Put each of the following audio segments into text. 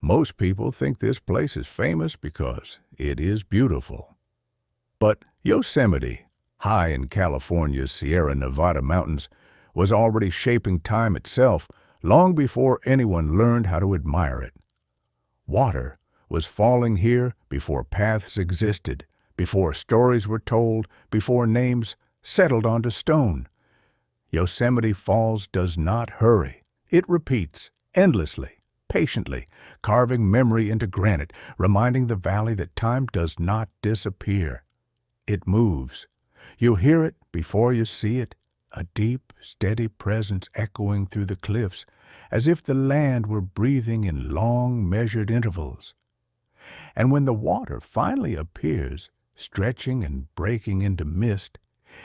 Most people think this place is famous because it is beautiful. But Yosemite, high in California's Sierra Nevada mountains, was already shaping time itself long before anyone learned how to admire it. Water was falling here before paths existed, before stories were told, before names settled onto stone. Yosemite Falls does not hurry. It repeats, endlessly, patiently, carving memory into granite, reminding the valley that time does not disappear. It moves. You hear it before you see it, a deep, steady presence echoing through the cliffs, as if the land were breathing in long, measured intervals. And when the water finally appears, stretching and breaking into mist,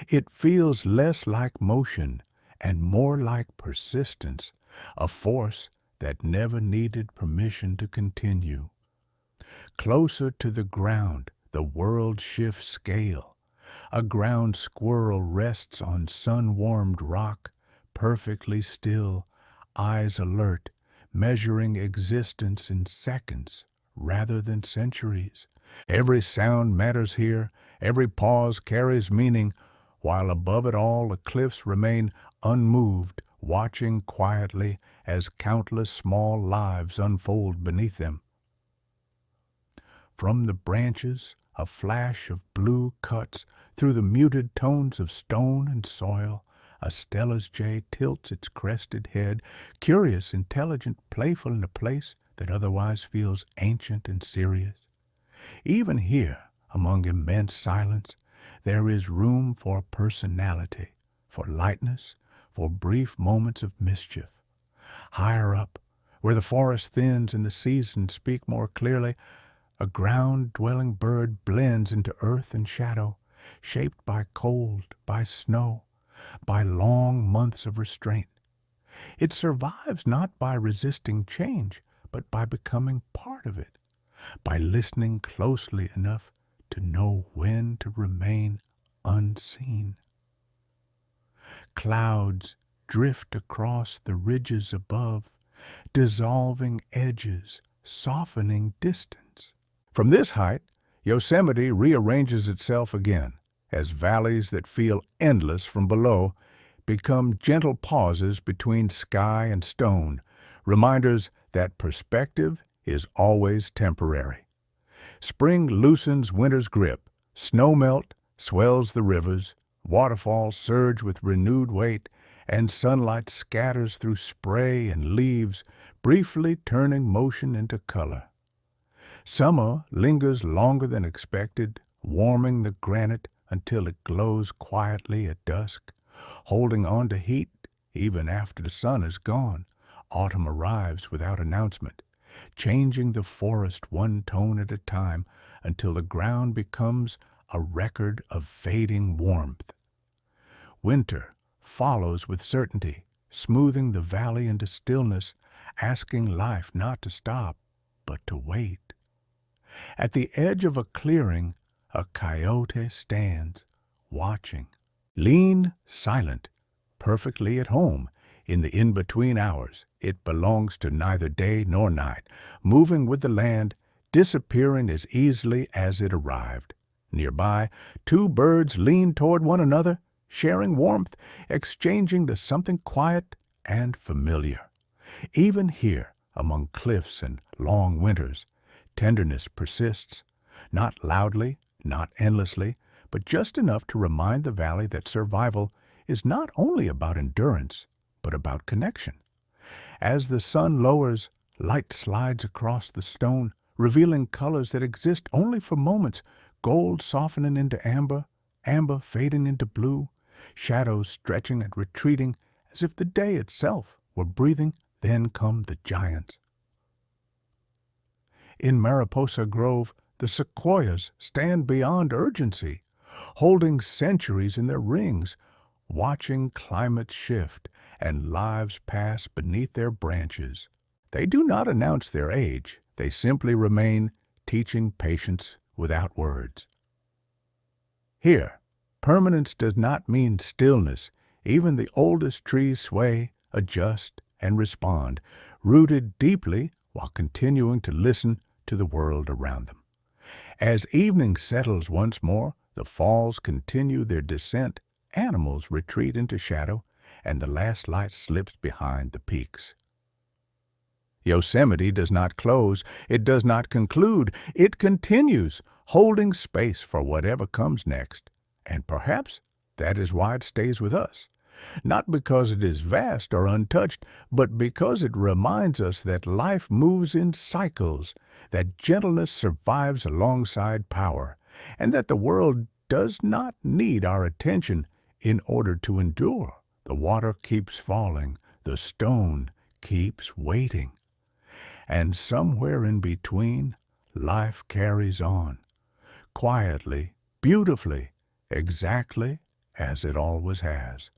it feels less like motion and more like persistence, a force that never needed permission to continue. Closer to the ground, the world shifts scale. A ground squirrel rests on sun-warmed rock, perfectly still, eyes alert, measuring existence in seconds rather than centuries. Every sound matters here, every pause carries meaning, while above it all the cliffs remain unmoved, watching quietly as countless small lives unfold beneath them. From the branches, a flash of blue cuts through the muted tones of stone and soil. A Stella's jay tilts its crested head, curious, intelligent, playful in a place that otherwise feels ancient and serious. Even here, among immense silence, there is room for personality, for lightness, for brief moments of mischief. Higher up, where the forest thins and the seasons speak more clearly, a ground-dwelling bird blends into earth and shadow, shaped by cold, by snow, by long months of restraint. It survives not by resisting change, but by becoming part of it, by listening closely enough to know when to remain unseen. Clouds drift across the ridges above, dissolving edges, softening distance. From this height, Yosemite rearranges itself again, as valleys that feel endless from below become gentle pauses between sky and stone, reminders that perspective is always temporary. Spring loosens winter's grip, snowmelt swells the rivers, waterfalls surge with renewed weight, and sunlight scatters through spray and leaves, briefly turning motion into color. Summer lingers longer than expected, warming the granite until it glows quietly at dusk. Holding on to heat even after the sun is gone, autumn arrives without announcement, changing the forest one tone at a time until the ground becomes a record of fading warmth. Winter follows with certainty, smoothing the valley into stillness, asking life not to stop, but to wait. At the edge of a clearing, a coyote stands, watching. Lean, silent, perfectly at home in the in-between hours. It belongs to neither day nor night, moving with the land, disappearing as easily as it arrived. Nearby, two birds lean toward one another, sharing warmth, exchanging the something quiet and familiar. Even here, among cliffs and long winters, tenderness persists, not loudly, not endlessly, but just enough to remind the valley that survival is not only about endurance, but about connection. As the sun lowers, light slides across the stone, revealing colors that exist only for moments, gold softening into amber, amber fading into blue, shadows stretching and retreating as if the day itself were breathing. Then come the giants. In Mariposa Grove, the sequoias stand beyond urgency, holding centuries in their rings, watching climates shift and lives pass beneath their branches. They do not announce their age. They simply remain, teaching patience without words. Here, permanence does not mean stillness. Even the oldest trees sway, adjust, and respond, rooted deeply while continuing to listen to the world around them. As evening settles once more, the falls continue their descent, animals retreat into shadow, and the last light slips behind the peaks. Yosemite does not close, it does not conclude, it continues, holding space for whatever comes next. And perhaps that is why it stays with us. Not because it is vast or untouched, but because it reminds us that life moves in cycles, that gentleness survives alongside power, and that the world does not need our attention in order to endure. The water keeps falling, the stone keeps waiting. And somewhere in between, life carries on, quietly, beautifully, exactly as it always has.